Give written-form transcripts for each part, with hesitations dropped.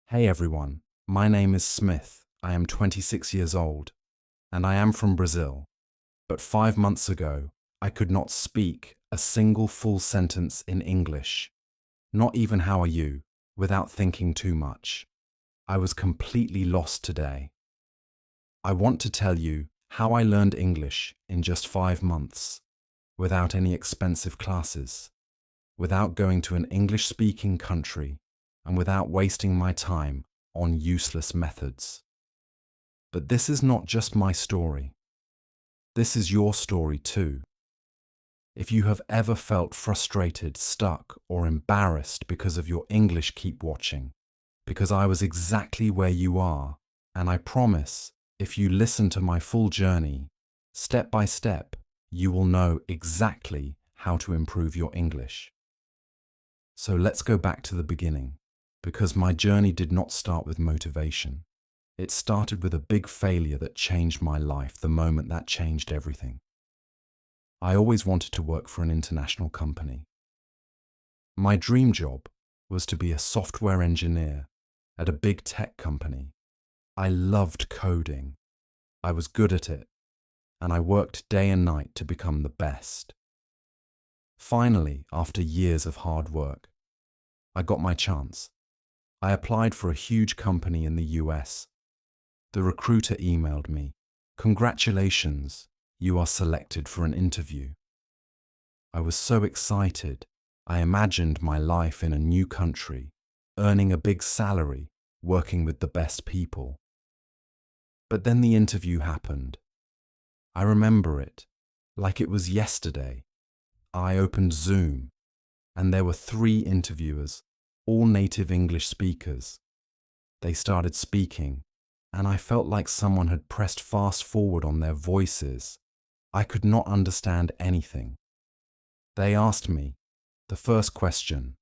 Hey everyone, my name is Smith. I am 26 years old, and I am from Brazil. But 5 months ago, I could not speak a single full sentence in English, not even "how are you," without thinking too much. I was completely lost today. I want to tell you how I learned English in just 5 months, without any expensive classes, without going to an English-speaking country, and without wasting my time on useless methods. But this is not just my story. This is your story too. If you have ever felt frustrated, stuck, or embarrassed because of your English, keep watching, because I was exactly where you are, and I promise, if you listen to my full journey, step by step, you will know exactly how to improve your English. So let's go back to the beginning, because my journey did not start with motivation. It started with a big failure that changed my life the moment that changed everything. I always wanted to work for an international company. My dream job was to be a software engineer at a big tech company. I loved coding. I was good at it, and I worked day and night to become the best. Finally, after years of hard work, I got my chance. I applied for a huge company in the US. The recruiter emailed me, "Congratulations, you are selected for an interview." I was so excited. I imagined my life in a new country, earning a big salary, working with the best people. But then the interview happened. I remember it like it was yesterday. I opened Zoom, and there were 3 interviewers, all native English speakers. They started speaking, and I felt like someone had pressed fast forward on their voices. I could not understand anything. They asked me, the first question,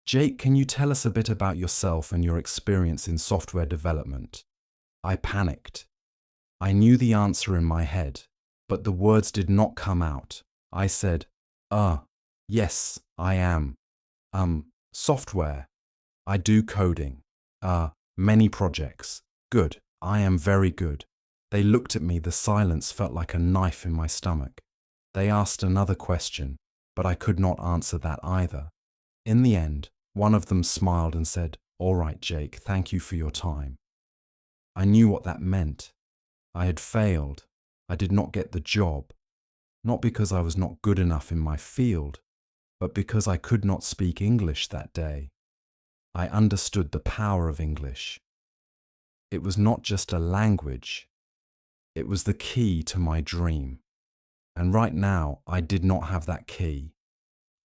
"Jake, can you tell us a bit about yourself and your experience in software development?" I panicked. I knew the answer in my head, but the words did not come out. I said, yes, I am. Software. I do coding. Many projects. Good. I am very good. They looked at me. The silence felt like a knife in my stomach. They asked another question, but I could not answer that either. In the end, one of them smiled and said, "All right, Jake, thank you for your time." I knew what that meant. I had failed. I did not get the job, not because I was not good enough in my field, but because I could not speak English that day. I understood the power of English. It was not just a language. It was the key to my dream. And right now, I did not have that key.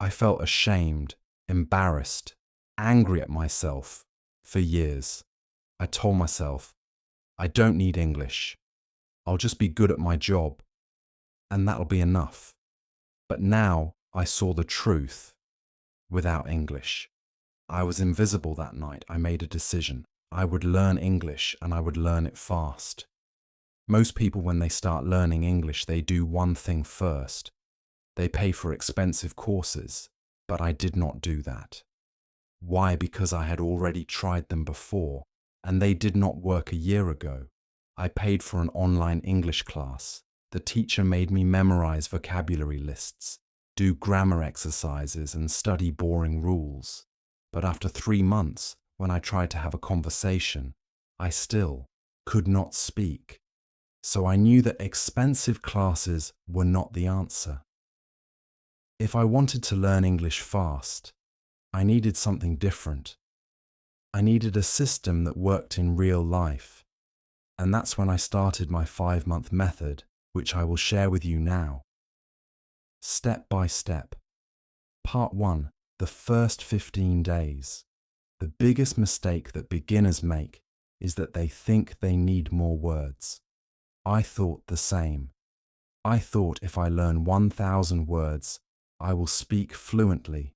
I felt ashamed, embarrassed, angry at myself for years. I told myself, I don't need English. I'll just be good at my job, and that'll be enough. But now I saw the truth. Without English, I was invisible that night. I made a decision. I would learn English, and I would learn it fast. Most people, when they start learning English, they do one thing first. They pay for expensive courses, but I did not do that. Why? Because I had already tried them before, and they did not work a year ago. I paid for an online English class. The teacher made me memorize vocabulary lists, do grammar exercises, and study boring rules. But after 3 months, when I tried to have a conversation, I still could not speak. So I knew that expensive classes were not the answer. If I wanted to learn English fast, I needed something different. I needed a system that worked in real life. And that's when I started my 5-month method, which I will share with you now. Step by step. Part 1. The first 15 days. The biggest mistake that beginners make is that they think they need more words. I thought the same. I thought if I learn 1,000 words, I will speak fluently.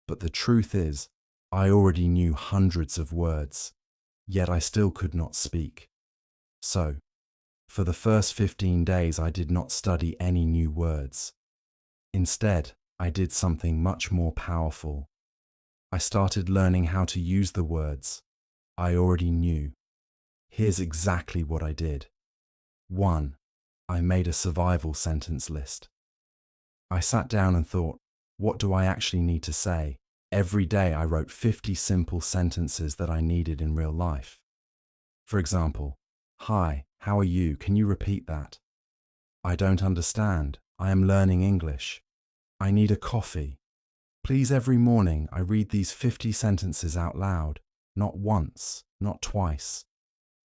But the truth is, I already knew hundreds of words, yet I still could not speak. So, for the first 15 days, I did not study any new words. Instead, I did something much more powerful. I started learning how to use the words. I already knew. Here's exactly what I did. 1. I made a survival sentence list. I sat down and thought, what do I actually need to say? Every day I wrote 50 simple sentences that I needed in real life. For example, "Hi, how are you? Can you repeat that?" "I don't understand. I am learning English." "I need a coffee." Please, every morning I read these 50 sentences out loud, not once, not twice,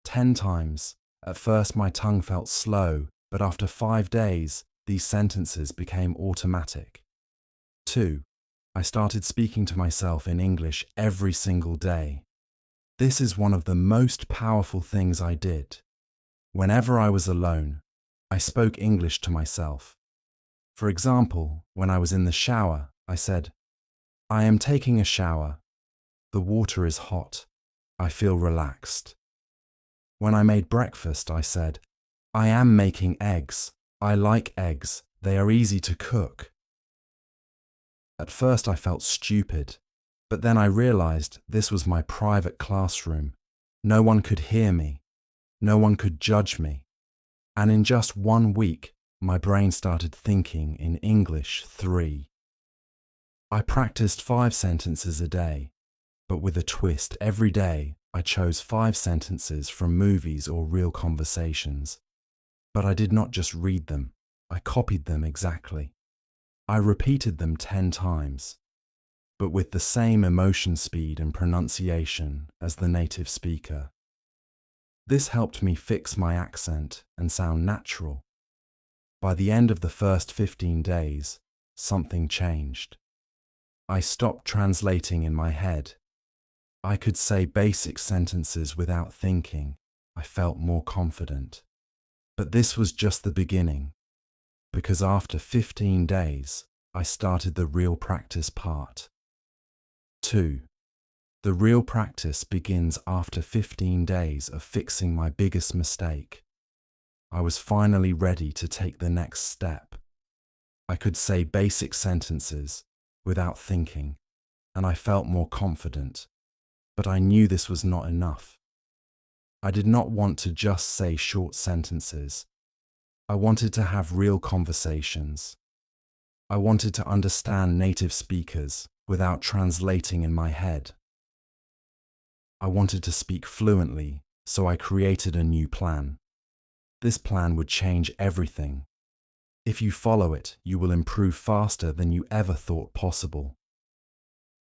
10 times. At first my tongue felt slow, but after 5 days, these sentences became automatic. 2. I started speaking to myself in English every single day. This is one of the most powerful things I did. Whenever I was alone, I spoke English to myself. For example, when I was in the shower, I said, "I am taking a shower. The water is hot. I feel relaxed." When I made breakfast, I said, "I am making eggs. I like eggs. They are easy to cook." At first I felt stupid, but then I realized this was my private classroom. No one could hear me. No one could judge me. And in just 1 week, my brain started thinking in English 3. I practiced 5 sentences a day, but with a twist. Every day, I chose 5 sentences from movies or real conversations. But I did not just read them, I copied them exactly. I repeated them 10 times, but with the same emotion speed and pronunciation as the native speaker. This helped me fix my accent and sound natural. By the end of the first 15 days, something changed. I stopped translating in my head. I could say basic sentences without thinking. I felt more confident. But this was just the beginning, because after 15 days, I started the real practice part. 2. The real practice begins after 15 days of fixing my biggest mistake. I was finally ready to take the next step. I could say basic sentences without thinking, and I felt more confident. But I knew this was not enough. I did not want to just say short sentences. I wanted to have real conversations. I wanted to understand native speakers without translating in my head. I wanted to speak fluently, so I created a new plan. This plan would change everything. If you follow it, you will improve faster than you ever thought possible.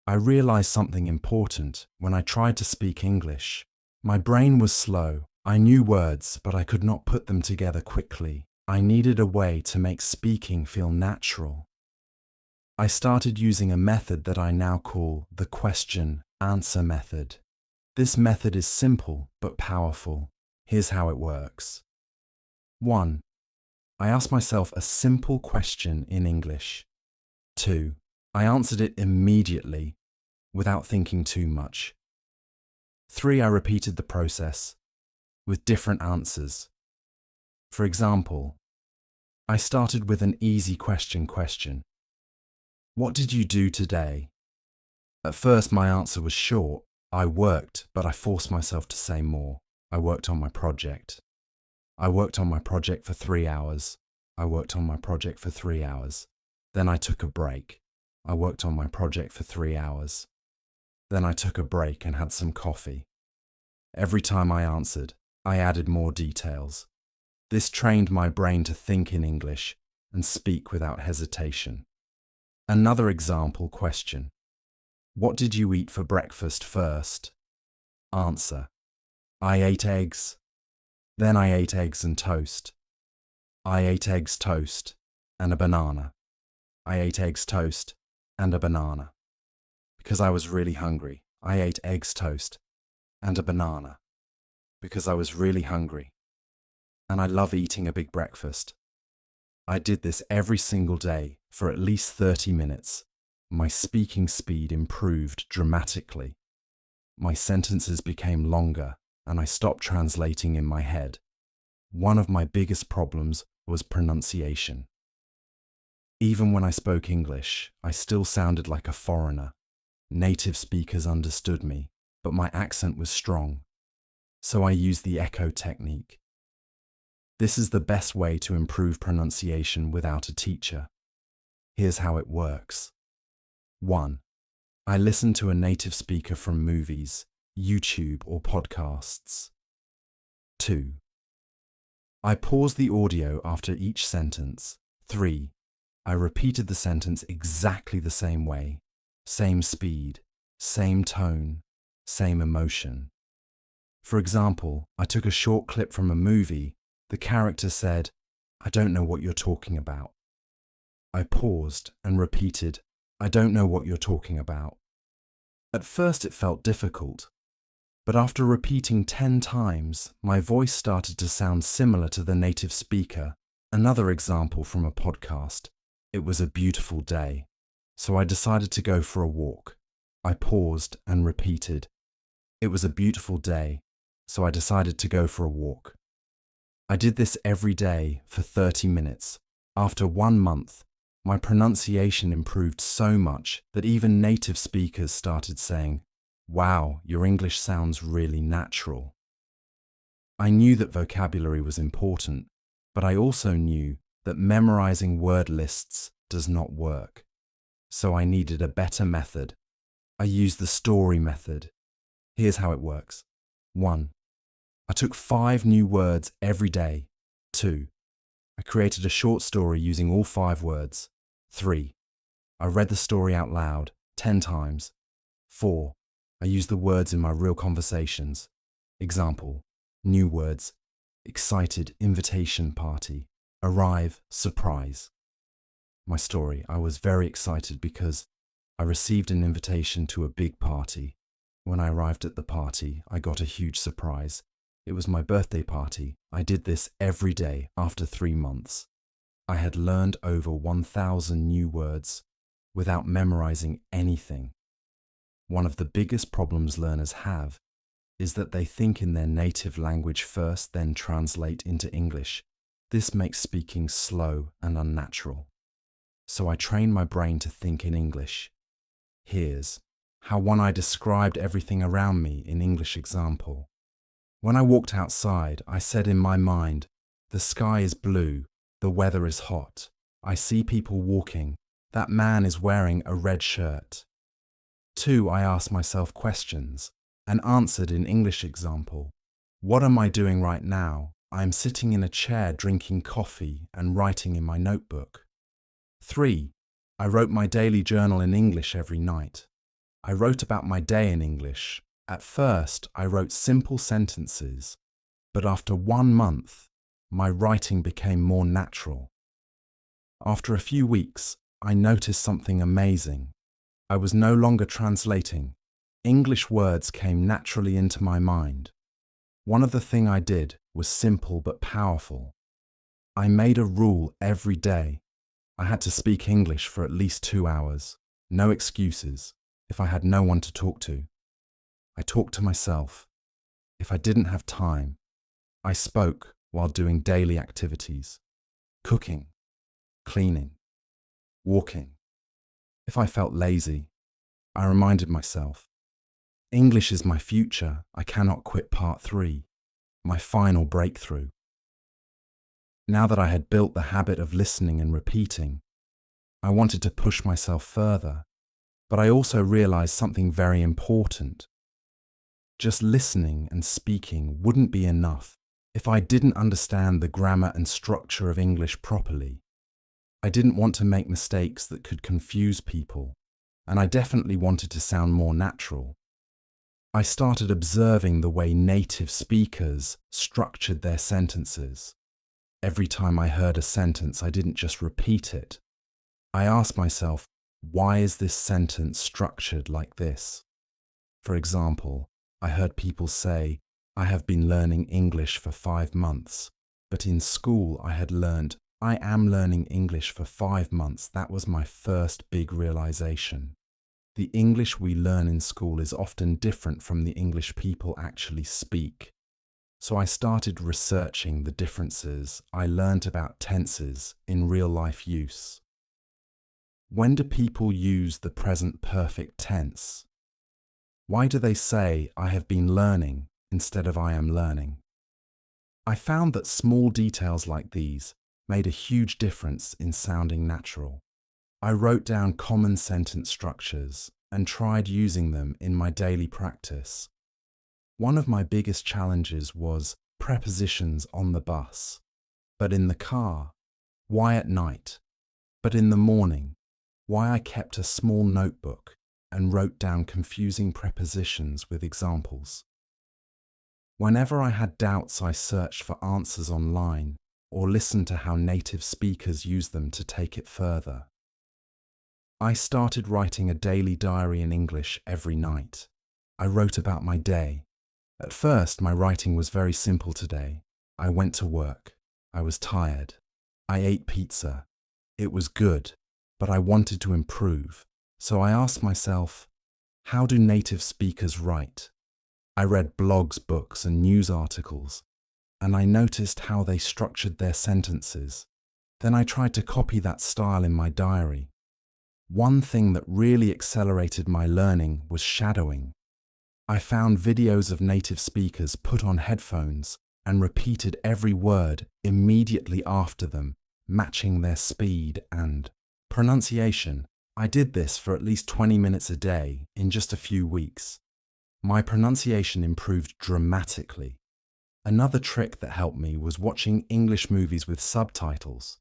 I realized something important when I tried to speak English. My brain was slow. I knew words, but I could not put them together quickly. I needed a way to make speaking feel natural. I started using a method that I now call the question-answer method. This method is simple but powerful. Here's how it works. 1. I asked myself a simple question in English. 2. I answered it immediately, without thinking too much. 3. I repeated the process, with different answers. For example, I started with an easy question. What did you do today? At first my answer was short. I worked, but I forced myself to say more. I worked on my project. I worked on my project for 3 hours. I worked on my project for 3 hours. Then I took a break. I worked on my project for 3 hours. Then I took a break and had some coffee. Every time I answered, I added more details. This trained my brain to think in English and speak without hesitation. Another example question. What did you eat for breakfast first? Answer. I ate eggs. Then I ate eggs and toast. I ate eggs, toast, and a banana. I ate eggs, toast, and a banana. Because I was really hungry, I ate eggs, toast, and a banana. Because I was really hungry. And I love eating a big breakfast. I did this every single day for at least 30 minutes. My speaking speed improved dramatically. My sentences became longer, and I stopped translating in my head. One of my biggest problems was pronunciation. Even when I spoke English, I still sounded like a foreigner. Native speakers understood me, but my accent was strong. So I used the echo technique. This is the best way to improve pronunciation without a teacher. Here's how it works. 1. I listen to a native speaker from movies, YouTube, or podcasts. 2. I pause the audio after each sentence. 3. I repeated the sentence exactly the same way, same speed, same tone, same emotion. For example, I took a short clip from a movie. The character said, "I don't know what you're talking about." I paused and repeated, "I don't know what you're talking about." At first it felt difficult, but after repeating 10 times, my voice started to sound similar to the native speaker. Another example from a podcast. It was a beautiful day, so I decided to go for a walk. I paused and repeated, "It was a beautiful day, so I decided to go for a walk." I did this every day for 30 minutes. After 1 month, my pronunciation improved so much that even native speakers started saying, "Wow, your English sounds really natural." I knew that vocabulary was important, but I also knew that memorizing word lists does not work. So I needed a better method. I used the story method. Here's how it works. 1. I took 5 new words every day. 2. I created a short story using all 5 words. 3. I read the story out loud 10 times. 4. I used the words in my real conversations. Example, new words: excited, invitation, party, arrive, surprise. My story: I was very excited because I received an invitation to a big party. When I arrived at the party, I got a huge surprise. It was my birthday party. I did this every day after 3 months. I had learned over 1,000 new words without memorizing anything. One of the biggest problems learners have is that they think in their native language first, then translate into English. This makes speaking slow and unnatural. So I trained my brain to think in English. Here's how I described everything around me in English example. When I walked outside, I said in my mind, "The sky is blue, the weather is hot. I see people walking. That man is wearing a red shirt." 2. I asked myself questions and answered in English example. What am I doing right now? I am sitting in a chair drinking coffee and writing in my notebook. 3. I wrote my daily journal in English every night. I wrote about my day in English. At first, I wrote simple sentences, but after 1 month, my writing became more natural. After a few weeks, I noticed something amazing. I was no longer translating. English words came naturally into my mind. One of the things I did was simple but powerful. I made a rule every day. I had to speak English for at least 2 hours. No excuses if I had no one to talk to. I talked to myself. If I didn't have time, I spoke while doing daily activities: cooking, cleaning, walking. If I felt lazy, I reminded myself, English is my future. I cannot quit part 3, my final breakthrough. Now that I had built the habit of listening and repeating, I wanted to push myself further, but I also realized something very important. Just listening and speaking wouldn't be enough if I didn't understand the grammar and structure of English properly. I didn't want to make mistakes that could confuse people, and I definitely wanted to sound more natural. I started observing the way native speakers structured their sentences. Every time I heard a sentence, I didn't just repeat it. I asked myself, why is this sentence structured like this? For example, I heard people say, "I have been learning English for 5 months, but in school I had learned, I am learning English for 5 months." That was my first big realization. The English we learn in school is often different from the English people actually speak. So I started researching the differences. I learned about tenses in real-life use. When do people use the present perfect tense? Why do they say I have been learning instead of I am learning? I found that small details like these made a huge difference in sounding natural. I wrote down common sentence structures and tried using them in my daily practice. One of my biggest challenges was prepositions on the bus, but in the car. Why at night, but in the morning. Why I kept a small notebook and wrote down confusing prepositions with examples. Whenever I had doubts, I searched for answers online or listened to how native speakers use them to take it further. I started writing a daily diary in English every night. I wrote about my day. At first, my writing was very simple today. I went to work. I was tired. I ate pizza. It was good, but I wanted to improve. So I asked myself, how do native speakers write? I read blogs, books, and news articles, and I noticed how they structured their sentences. Then I tried to copy that style in my diary. One thing that really accelerated my learning was shadowing. I found videos of native speakers put on headphones and repeated every word immediately after them, matching their speed and pronunciation. I did this for at least 20 minutes a day in just a few weeks. My pronunciation improved dramatically. Another trick that helped me was watching English movies with subtitles.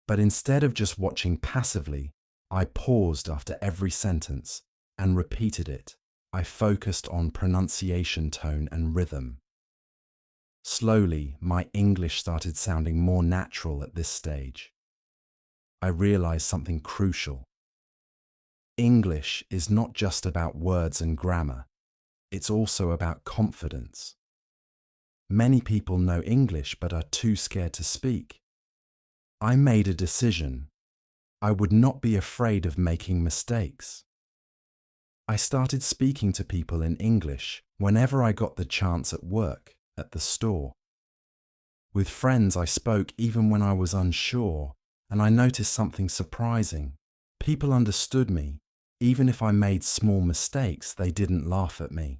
But instead of just watching passively, I paused after every sentence and repeated it. I focused on pronunciation, tone, and rhythm. Slowly, my English started sounding more natural at this stage. I realized something crucial. English is not just about words and grammar. It's also about confidence. Many people know English but are too scared to speak. I made a decision. I would not be afraid of making mistakes. I started speaking to people in English whenever I got the chance at work, at the store. With friends, I spoke even when I was unsure, and I noticed something surprising. People understood me. Even if I made small mistakes, they didn't laugh at me.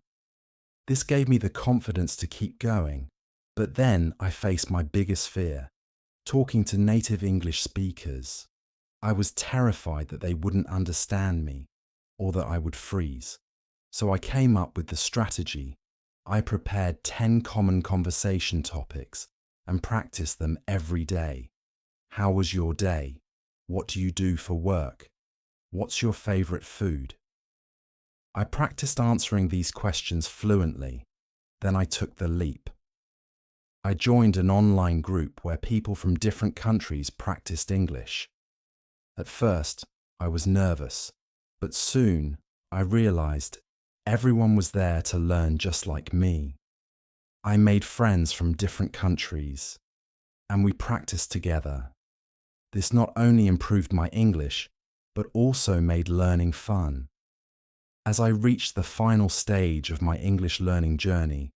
This gave me the confidence to keep going. But then I faced my biggest fear, talking to native English speakers. I was terrified that they wouldn't understand me or that I would freeze. So I came up with the strategy. I prepared 10 common conversation topics and practiced them every day. How was your day? What do you do for work? What's your favorite food? I practiced answering these questions fluently. Then I took the leap. I joined an online group where people from different countries practiced English. At first, I was nervous, but soon I realized everyone was there to learn just like me. I made friends from different countries, and we practiced together. This not only improved my English, but also made learning fun. As I reached the final stage of my English learning journey,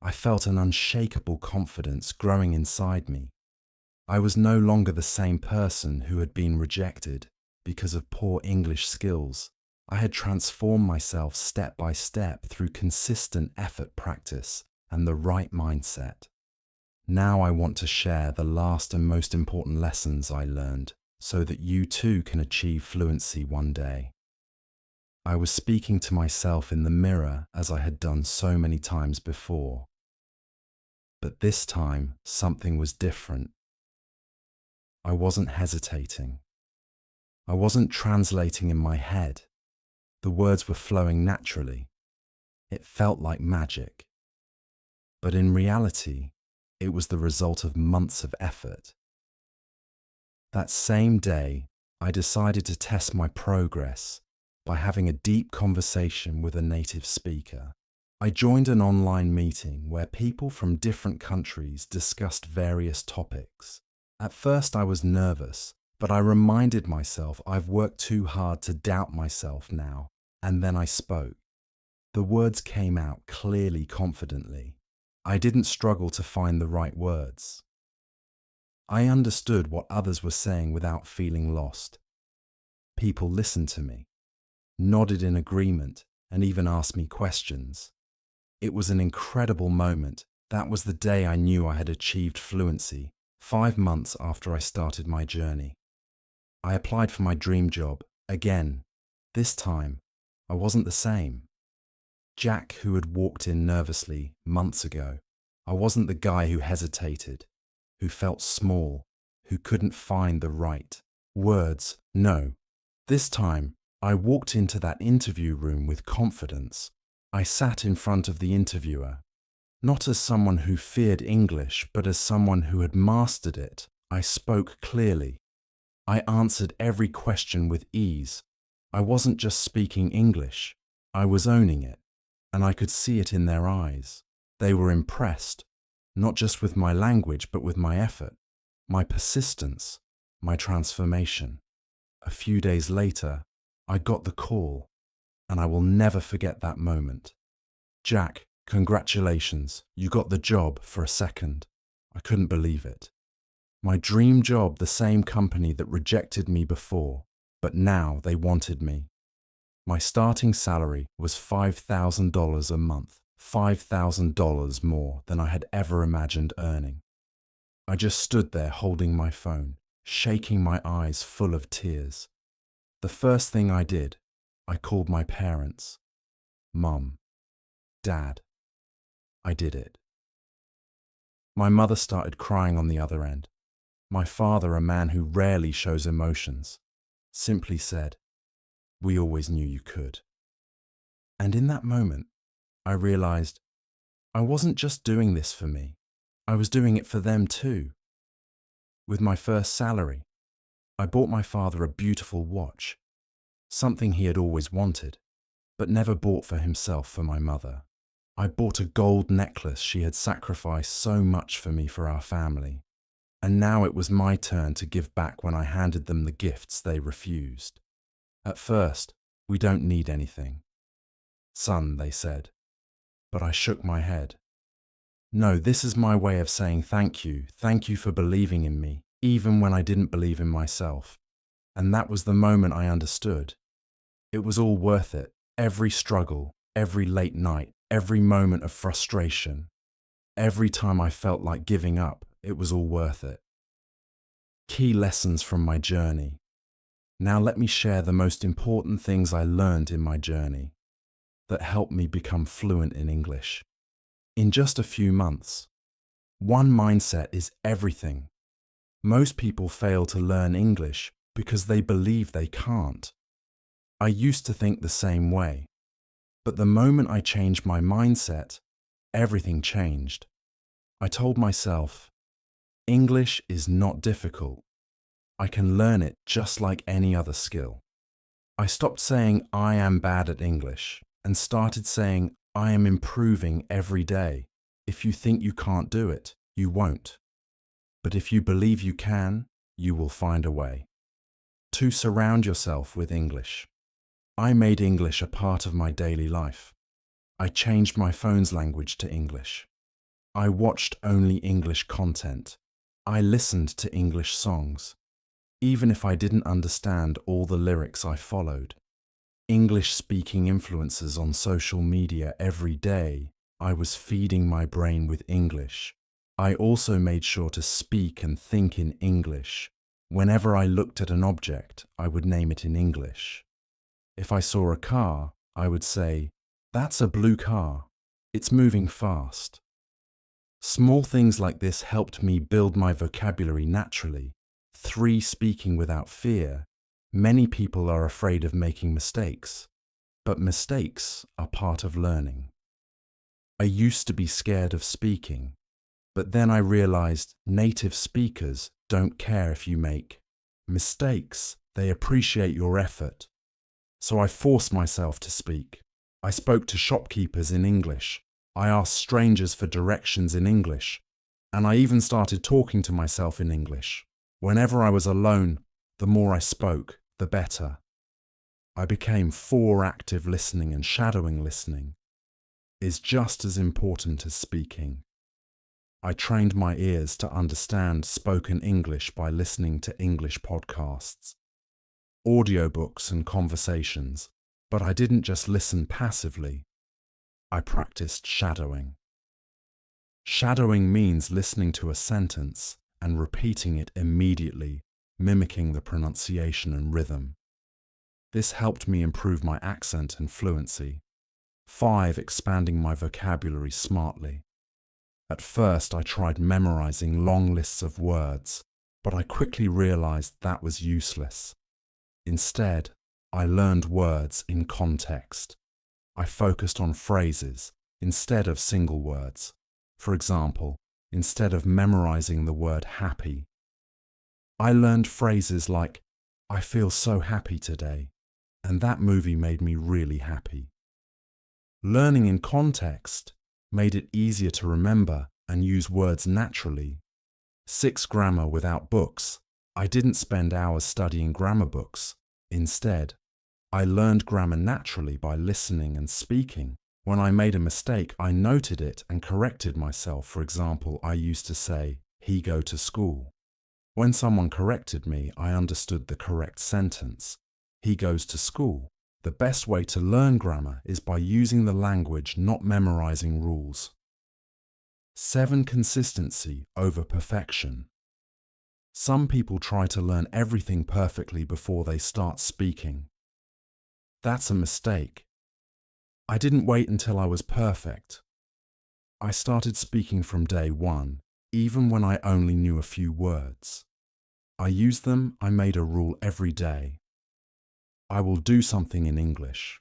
I felt an unshakable confidence growing inside me. I was no longer the same person who had been rejected because of poor English skills. I had transformed myself step by step through consistent effort, practice, and the right mindset. Now I want to share the last and most important lessons I learned so that you too can achieve fluency one day. I was speaking to myself in the mirror as I had done so many times before. But this time, something was different. I wasn't hesitating. I wasn't translating in my head. The words were flowing naturally. It felt like magic. But in reality, it was the result of months of effort. That same day, I decided to test my progress by having a deep conversation with a native speaker. I joined an online meeting where people from different countries discussed various topics. At first I was nervous, but I reminded myself I've worked too hard to doubt myself now, and then I spoke. The words came out clearly, confidently. I didn't struggle to find the right words. I understood what others were saying without feeling lost. People listened to me, nodded in agreement, and even asked me questions. It was an incredible moment. That was the day I knew I had achieved fluency, 5 months after I started my journey. I applied for my dream job, again. This time, I wasn't the same. Jack, who had walked in nervously months ago. I wasn't the guy who hesitated, who felt small, who couldn't find the right words. No. This time, I walked into that interview room with confidence. I sat in front of the interviewer, not as someone who feared English, but as someone who had mastered it. I spoke clearly. I answered every question with ease. I wasn't just speaking English, I was owning it, and I could see it in their eyes. They were impressed, not just with my language, but with my effort, my persistence, my transformation. A few days later, I got the call, and I will never forget that moment. Jack, congratulations, you got the job. For a second, I couldn't believe it. My dream job, the same company that rejected me before, but now they wanted me. My starting salary was $5,000 a month, $5,000 more than I had ever imagined earning. I just stood there holding my phone, shaking my eyes full of tears. The first thing I did, I called my parents. Mum, Dad, I did it. My mother started crying on the other end. My father, a man who rarely shows emotions, simply said, "We always knew you could." And in that moment, I realized I wasn't just doing this for me. I was doing it for them too. With my first salary, I bought my father a beautiful watch, something he had always wanted, but never bought for himself for my mother. I bought a gold necklace she had sacrificed so much for me for our family. And now it was my turn to give back when I handed them the gifts they refused. At first, "We don't need anything." "Son," they said. But I shook my head. "No, this is my way of saying thank you for believing in me, even when I didn't believe in myself." And that was the moment I understood. It was all worth it. Every struggle, every late night, every moment of frustration, every time I felt like giving up, it was all worth it. Key lessons from my journey. Now let me share the most important things I learned in my journey that helped me become fluent in English. In just a few months. One, mindset is everything. Most people fail to learn English because they believe they can't. I used to think the same way, but the moment I changed my mindset, everything changed. I told myself, English is not difficult. I can learn it just like any other skill. I stopped saying I am bad at English and started saying I am improving every day. If you think you can't do it, you won't. But if you believe you can, you will find a way. 2, surround yourself with English. I made English a part of my daily life. I changed my phone's language to English. I watched only English content. I listened to English songs. Even if I didn't understand all the lyrics, I followed. English-speaking influencers on social media every day. I was feeding my brain with English. I also made sure to speak and think in English. Whenever I looked at an object, I would name it in English. If I saw a car, I would say, "That's a blue car. It's moving fast." Small things like this helped me build my vocabulary naturally. 3, speaking without fear. Many people are afraid of making mistakes, but mistakes are part of learning. I used to be scared of speaking, but then I realized native speakers don't care if you make mistakes. They appreciate your effort. So I forced myself to speak. I spoke to shopkeepers in English. I asked strangers for directions in English. And I even started talking to myself in English. Whenever I was alone, the more I spoke, the better. I became 4, active listening and shadowing listening is just as important as speaking. I trained my ears to understand spoken English by listening to English podcasts, audiobooks and conversations. But I didn't just listen passively. I practiced shadowing. Shadowing means listening to a sentence and repeating it immediately, mimicking the pronunciation and rhythm. This helped me improve my accent and fluency. 5. Expanding my vocabulary smartly. At first, I tried memorizing long lists of words, but I quickly realized that was useless. Instead, I learned words in context. I focused on phrases instead of single words. For example, instead of memorizing the word happy, I learned phrases like, "I feel so happy today," and that movie made me really happy. Learning in context made it easier to remember and use words naturally. 6. Grammar without books. I didn't spend hours studying grammar books. Instead, I learned grammar naturally by listening and speaking. When I made a mistake, I noted it and corrected myself. For example, I used to say, "He go to school." When someone corrected me, I understood the correct sentence. He goes to school. The best way to learn grammar is by using the language, not memorizing rules. 7. Consistency over perfection. Some people try to learn everything perfectly before they start speaking. That's a mistake. I didn't wait until I was perfect. I started speaking from day one, even when I only knew a few words. I used them. I made a rule every day. I will do something in English.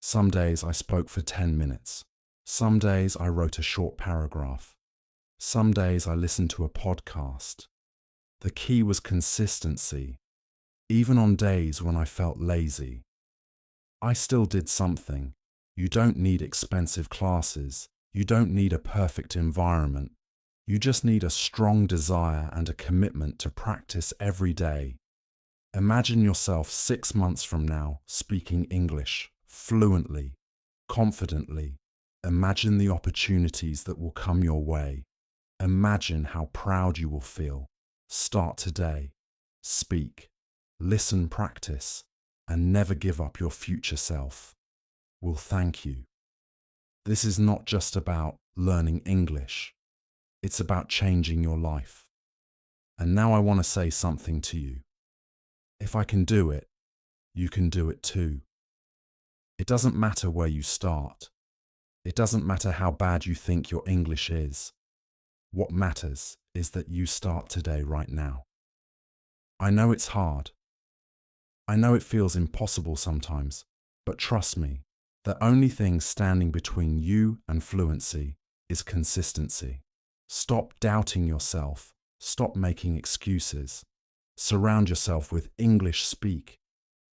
Some days I spoke for 10 minutes. Some days I wrote a short paragraph. Some days I listened to a podcast. The key was consistency. Even on days when I felt lazy, I still did something. You don't need expensive classes. You don't need a perfect environment. You just need a strong desire and a commitment to practice every day. Imagine yourself 6 months from now speaking English fluently, confidently. Imagine the opportunities that will come your way. Imagine how proud you will feel. Start today. Speak, listen, practice, and never give up. Your future self will thank you. This is not just about learning English. It's about changing your life. And now I want to say something to you. If I can do it, you can do it too. It doesn't matter where you start. It doesn't matter how bad you think your English is. What matters is that you start today, right now. I know it's hard. I know it feels impossible sometimes, but trust me, the only thing standing between you and fluency is consistency. Stop doubting yourself. Stop making excuses. Surround yourself with English. Speak,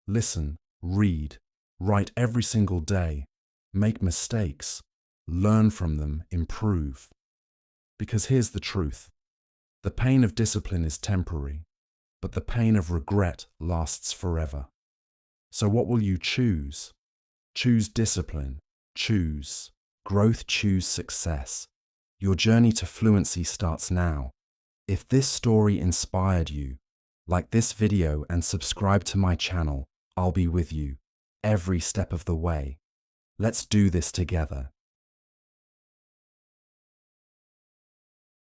listen, read, write every single day. Make mistakes, learn from them, improve. Because here's the truth. The pain of discipline is temporary, but the pain of regret lasts forever. So what will you choose? Choose discipline. Choose growth. Choose success. Your journey to fluency starts now. If this story inspired you, like this video and subscribe to my channel. I'll be with you every step of the way. Let's do this together.